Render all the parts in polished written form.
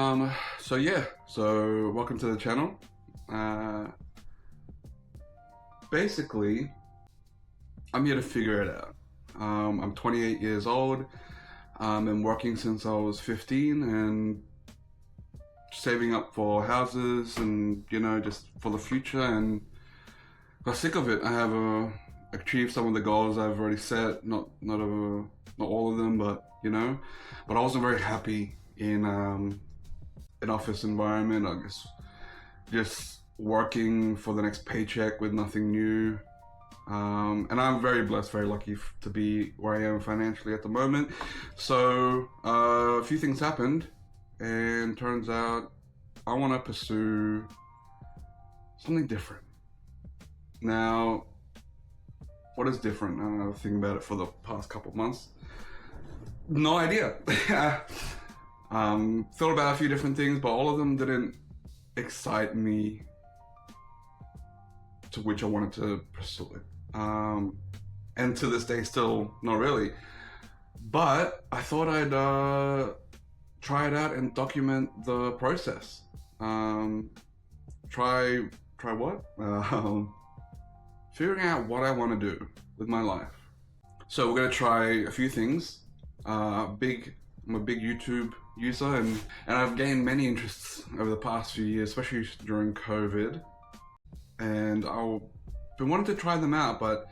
So welcome to the channel. Basically, I'm here to figure it out. I'm 28 years old. Been working since I was 15 and saving up for houses and, you know, just for the future, and got sick of it. I have achieved some of the goals I've already set, not all of them, but you know, but I wasn't very happy in an office environment. I guess just working for the next paycheck with nothing new. And I'm very blessed, very lucky to be where I am financially at the moment. So a few things happened, and turns out I want to pursue something different. Now, what is different? I don't know, thinking about it for the past couple of months. No idea. Thought about a few different things, but all of them didn't excite me to which I wanted to pursue it. And to this day, still not really. But I thought I'd try it out and document the process. Try what? Figuring out what I want to do with my life. So we're gonna try a few things. I'm a big YouTube user, and I've gained many interests over the past few years, especially during COVID. And I've been wanting to try them out, but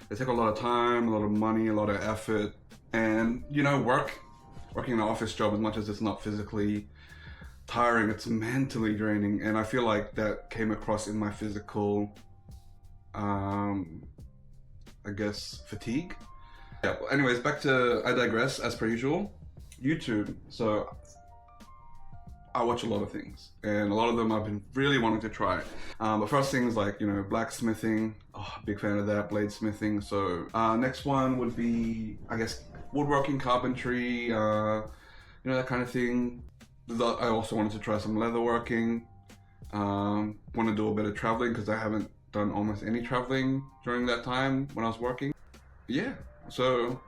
they take a lot of time, a lot of money, a lot of effort. And you know, working an office job, as much as it's not physically tiring, it's mentally draining. And I feel like that came across in my physical, I guess, fatigue. Yeah, well, anyways, back to, I digress, as per usual. YouTube. So I watch a lot of things, and a lot of them I've been really wanting to try. But first things like, you know, blacksmithing. Oh, big fan of that. Bladesmithing. So next one would be, I guess, woodworking, carpentry, you know, that kind of thing. I also wanted to try some leatherworking. Want to do a bit of traveling, because I haven't done almost any traveling during that time when I was working. Yeah, so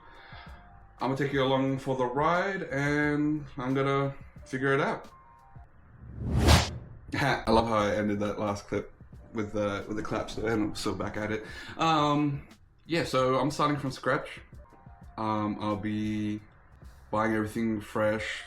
I'm gonna take you along for the ride, and I'm gonna figure it out. I love how I ended that last clip with the claps there, and I'm still back at it. Yeah, so I'm starting from scratch. I'll be buying everything fresh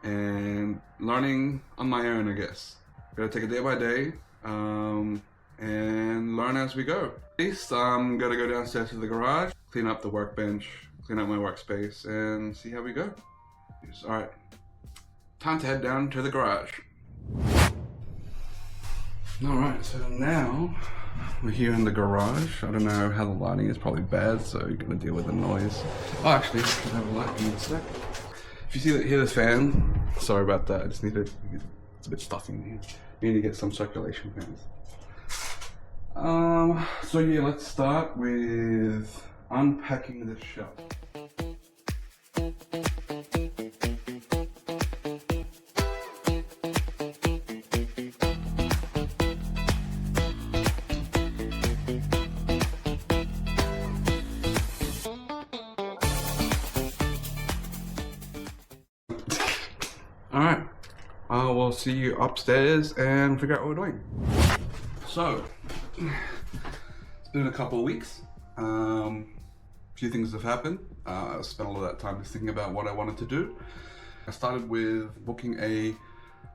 and learning on my own, I guess. Gonna take it day by day, and learn as we go. At least I'm gonna go downstairs to the garage, clean up the workbench, clean up my workspace, and see how we go. All right, time to head down to the garage. All right, so now we're here in the garage. I don't know how the lighting is, probably bad, so you're gonna deal with the noise. Oh, actually, I should have a light in a sec. If you hear this fan, sorry about that. I just need to, it's a bit stuffy in here. You need to get some circulation fans. So yeah, let's start with unpacking this shelf. Alright, we'll see you upstairs and figure out what we're doing. So, it's been a couple of weeks. A few things have happened. I spent a lot of that time just thinking about what I wanted to do. I started with booking a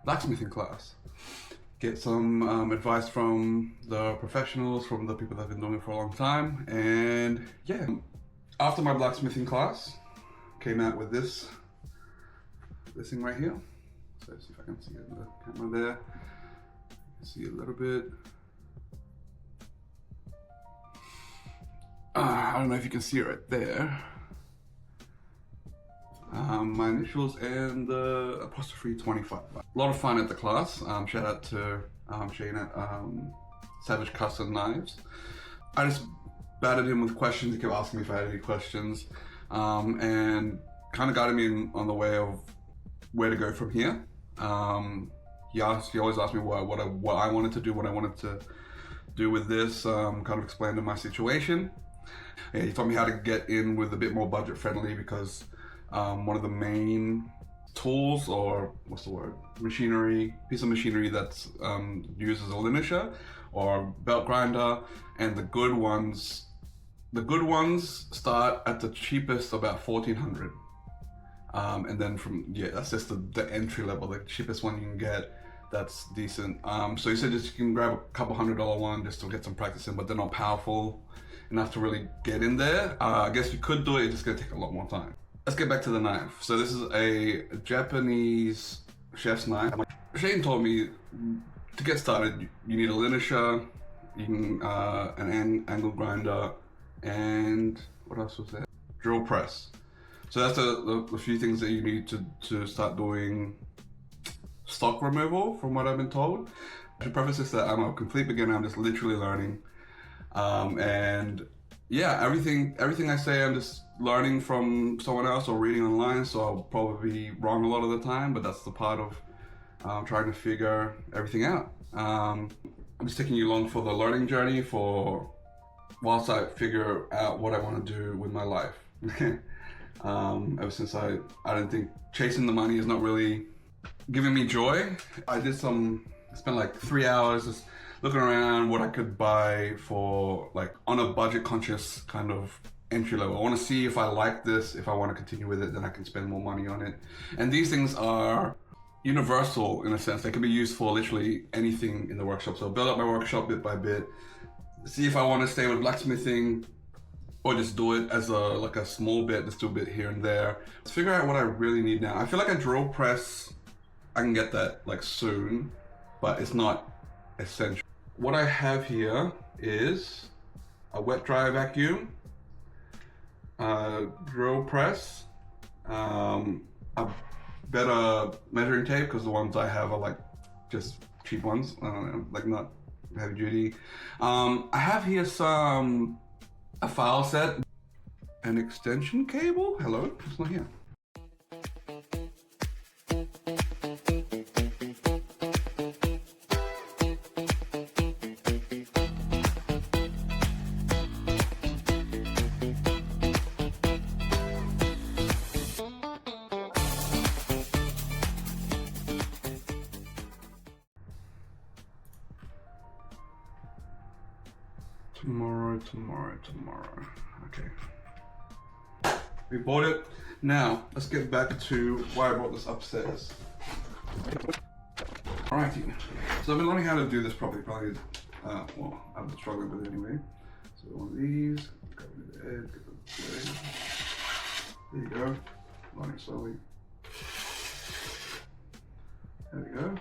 blacksmithing class. Get some advice from the professionals, from the people that have been doing it for a long time. And yeah, after my blacksmithing class, came out with this thing right here. So see if I can see it in the camera there. You can see a little bit. I don't know if you can see it right there. My initials and the apostrophe 25. A lot of fun at the class. Shout out to Shane at Savage Custom Knives. I just battered him with questions. He kept asking me if I had any questions, and kind of guided me on the way of where to go from here. He always asked me what I wanted to do, what I wanted to do with this. Kind of explained to my situation. Yeah, he taught me how to get in with a bit more budget friendly, because one of the main tools, or what's the word, machinery, piece of machinery that's used as a linisher or belt grinder. And the good ones start at the cheapest about 1400. And then that's just the entry level, the cheapest one you can get that's decent. So you said just you can grab a couple $100 one just to get some practice in, but they're not powerful enough to really get in there. I guess you could do it, it's just gonna take a lot more time. Let's get back to the knife. So this is a Japanese chef's knife. Shane told me to get started, you need a linisher, you can, an angle grinder, and what else was that? Drill press. So that's the few things that you need to start doing stock removal, from what I've been told. I should preface this that I'm a complete beginner, I'm just literally learning. And yeah, everything I say I'm just learning from someone else or reading online, so I'll probably be wrong a lot of the time, but that's the part of trying to figure everything out. I'm just taking you along for the learning journey whilst I figure out what I want to do with my life. Ever since I didn't think chasing the money is not really giving me joy. I spent like 3 hours just looking around what I could buy for, like, on a budget conscious kind of entry level. I want to see if I like this, if I want to continue with it, then I can spend more money on it. And these things are universal in a sense. They can be used for literally anything in the workshop. So build up my workshop bit by bit, see if I want to stay with blacksmithing, or just do it as a small bit, just do a bit here and there. Let's figure out what I really need now. I feel like a drill press, I can get that like soon, but it's not essential. What I have here is a wet dry vacuum, drill press, a better measuring tape, because the ones I have are like just cheap ones, like not heavy duty. I have here a file set, an extension cable. Hello, it's not here. Tomorrow. Okay. We bought it. Now, let's get back to why I brought this upstairs. Alrighty. So I've been learning how to do this properly. Well, I've been struggling with it anyway. So one of these, go with the edge, go with the edge. There you go. Learning slowly. There we go.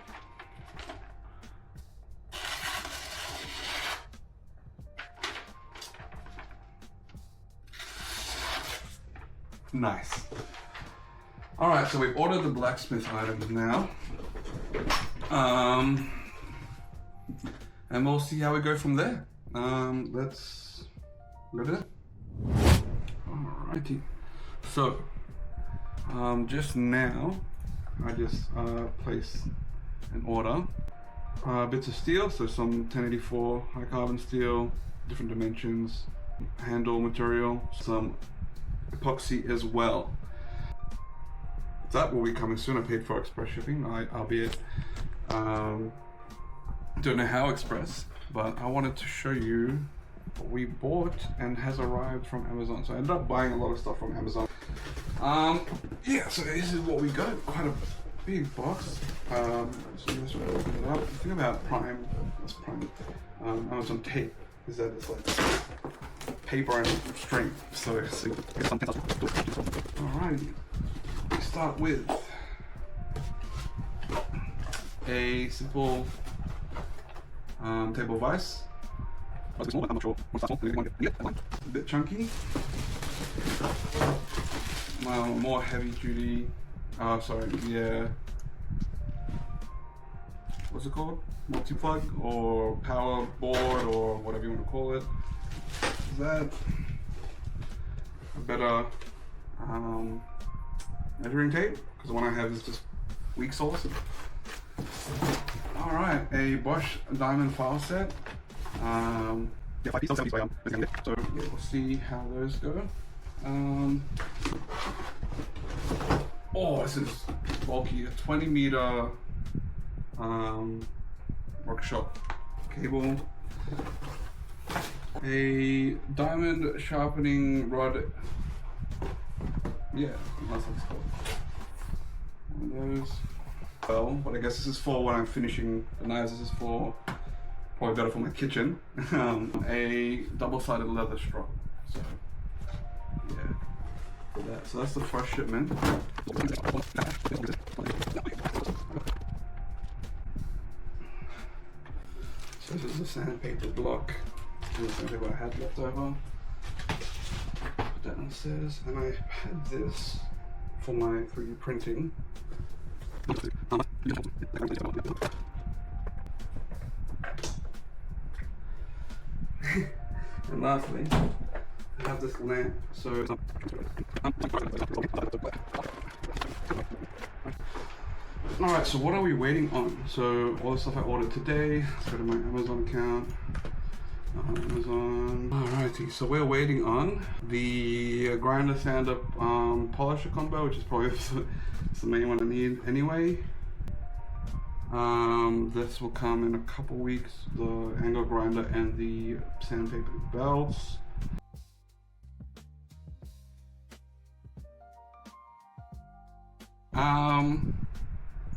Nice. All right, so we've ordered the blacksmith items now. And we'll see how we go from there. Let's go to that. Alrighty. So, just now, I just placed an order. Bits of steel, so some 1084 high carbon steel, different dimensions, handle material, some epoxy as well. That will be coming soon. I paid for express shipping, albeit don't know how express, but I wanted to show you what we bought and has arrived from Amazon. So I ended up buying a lot of stuff from Amazon. Yeah, so this is what we got. Quite a big box. So let's open it up. The thing about Prime, Amazon tape, is that it's like paper and string. So it's something else. Alrighty. We start with a simple table vise. Small, I'm not sure what's that small. A bit chunky. More heavy duty. What's it called? Multi-plug or power board or whatever you want to call it. Is that a better measuring tape? Because the one I have is just weak sauce. All right, a Bosch diamond file set. Yeah, 5 pieces, 7 pieces, so yeah, we'll see how those go. Oh, this is bulky, a 20-meter workshop cable, a diamond sharpening rod. Yeah, that's what it's called. One of those. Well, but I guess this is for when I'm finishing the knives. This is for probably better for my kitchen. A double-sided leather strop. So yeah, for that. So that's the first shipment. So this is the sandpaper block. This is what I had left over. Put that downstairs, and I had this for my 3D printing. And lastly, I have this lamp. So alright, so what are we waiting on? So all the stuff I ordered today, let's go to my Amazon account. Amazon. Alrighty, so we're waiting on the grinder sander polisher combo, which is probably the main one I need anyway. This will come in a couple weeks, the angle grinder and the sandpaper belts.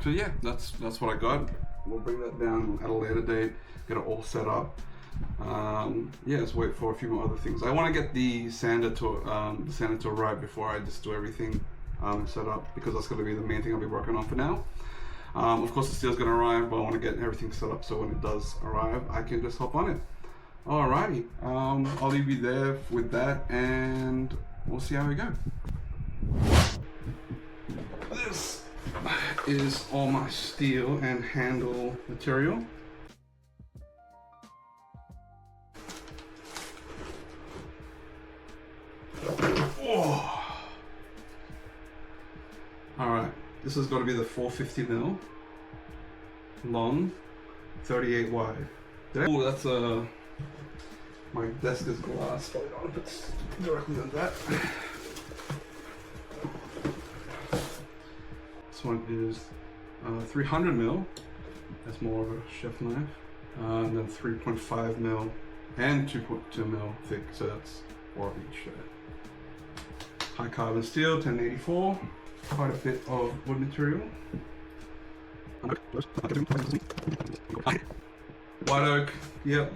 So yeah, that's what I got. We'll bring that down at a later date, get it all set up. Yeah, let's wait for a few more other things. I want to get the sander to arrive before I just do everything set up, because that's going to be the main thing I'll be working on for now. Of course the steel's going to arrive, but I want to get everything set up so when it does arrive I can just hop on it. Alrighty, I'll leave you there with that and we'll see how we go. This is all my steel and handle material. Oh. Alright, this is going to be the 450 mil long, 38 wide. Oh, that's my desk is glass, so I don't put directly on that. This one is 300 mil. That's more of a chef knife. And then 3.5 mil and 2.2 mil thick, so that's 4 each. High carbon steel, 1084. Quite a bit of wood material. White oak, yep.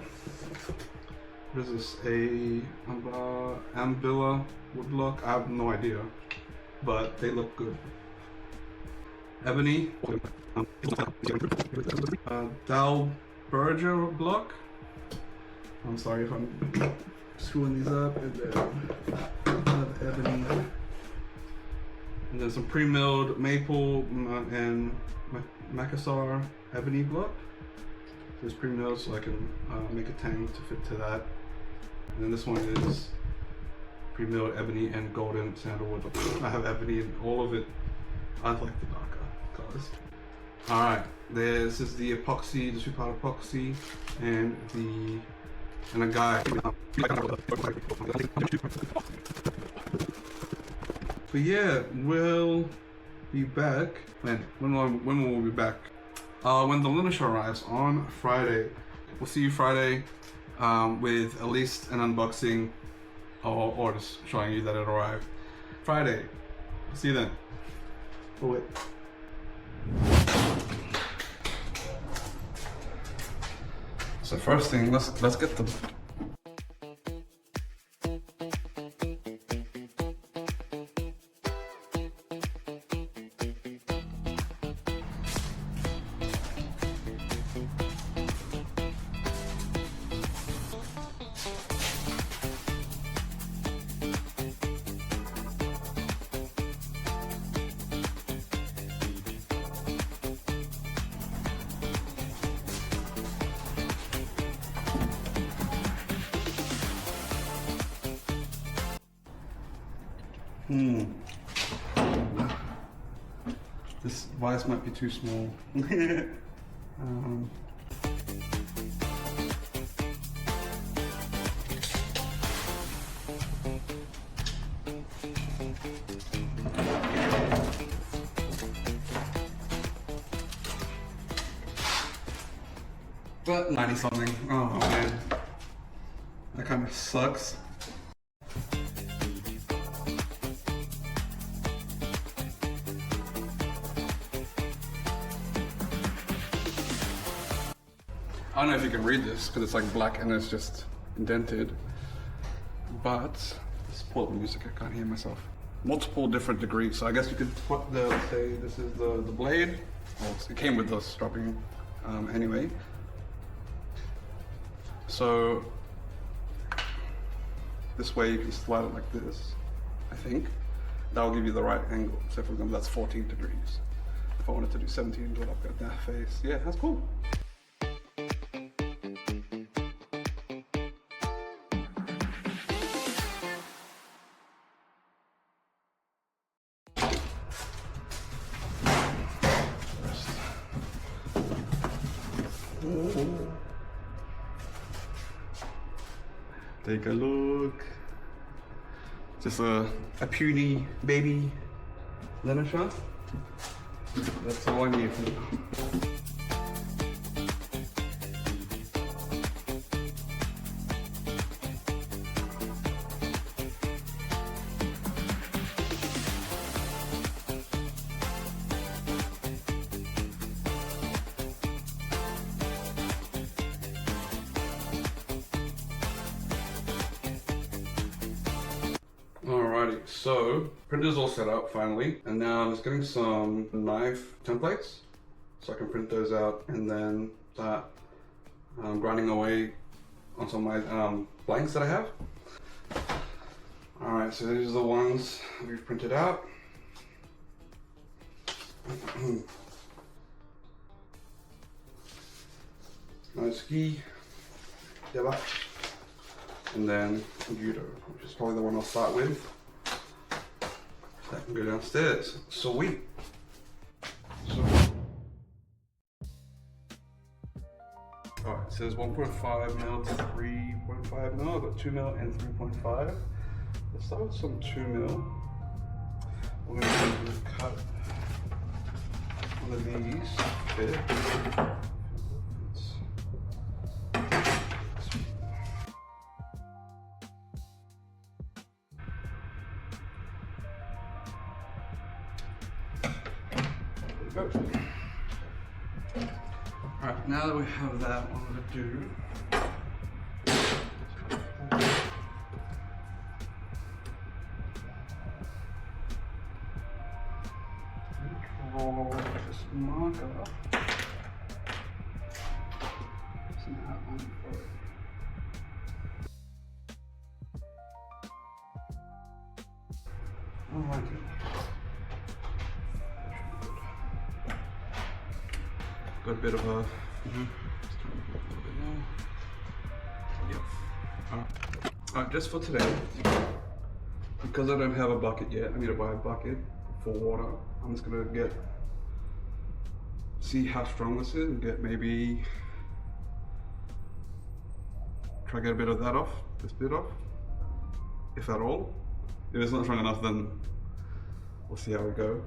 This is a Ambilla woodblock. I have no idea, but they look good. Ebony, Dalberger block. I'm sorry if I'm screwing these up. And then ebony, and then some pre-milled maple and Macassar ebony block. There's pre-milled, so I can make a tang to fit to that. And then this one is pre-milled ebony and golden sandalwood. I have ebony in all of it. I like the darker colors. Alright, this is the epoxy, the 2-part epoxy, and a guy. But yeah, we'll be back. When will we be back? When the Lunisher arrives on Friday. We'll see you Friday with at least an unboxing or just showing you that it arrived. Friday. See you then. Oh wait. So first thing, let's get the This vise might be too small. But 90 something. Oh man. That kind of sucks. I don't know if you can read this because it's like black and it's just indented. But let's pull up music, I can't hear myself. Multiple different degrees. So I guess you could put the, let's say this is the blade. Well, it came with the strapping anyway. So this way you can slide it like this, I think. That will give you the right angle. So for example, that's 14 degrees. If I wanted to do 17, do it up at that face. Yeah, that's cool. Take a look. Just a puny baby linen shot. That's all I need for now. Alrighty, so printer's all set up finally, and now I'm just getting some knife templates so I can print those out and then start grinding away on some of my blanks that I have. Alright, so these are the ones we've printed out. Nice key, and then computer, which is probably the one I'll start with. So I can go downstairs. Sweet. So, alright, it says 1.5 mil to 3.5 mil. I've got 2 mil and 3.5. Let's start with some 2 mil. We're going to cut one of these fit. Alright, now that we have that, what I'm going to do draw this marker, some outline for it. Alright. Got a bit of a, Alright, just for today, because I don't have a bucket yet, I need to buy a bucket for water. I'm just gonna see how strong this is and get maybe, try to get a bit of that off, this bit off, if at all. If it's not strong enough, then we'll see how we go.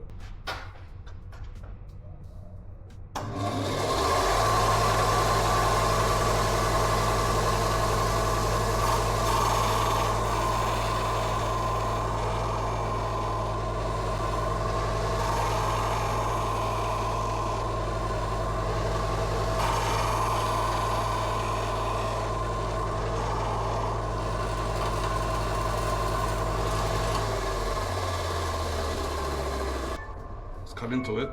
Cut into it.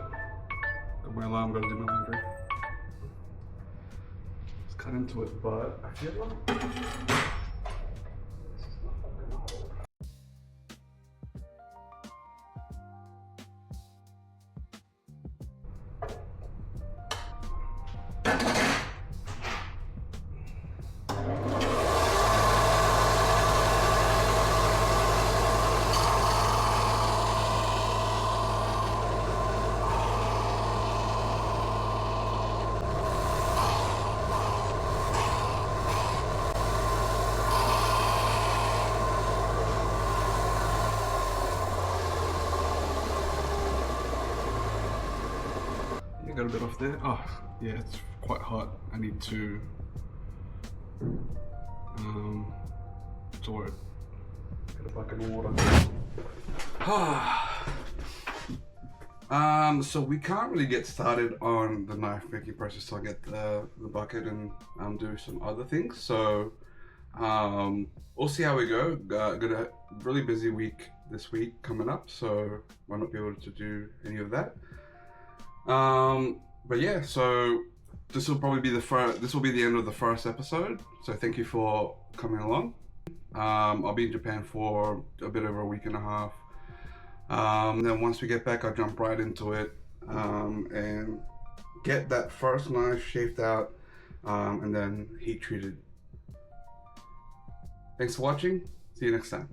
Got my alarm, gotta do my laundry. Let's cut into it, but I feel like this is not gonna hold. Got a bit off there. Oh, yeah, it's quite hot. I need to what's the word? Get a bucket of water. So we can't really get started on the knife making process till I get the bucket and do some other things. So we'll see how we go. Got a really busy week this week coming up, so might not be able to do any of that. But yeah, so this will probably be the end of the first episode. So thank you for coming along. I'll be in Japan for a bit over a week and a half. Then once we get back, I'll jump right into it and get that first knife shaped out and then heat treated. Thanks for watching. See you next time.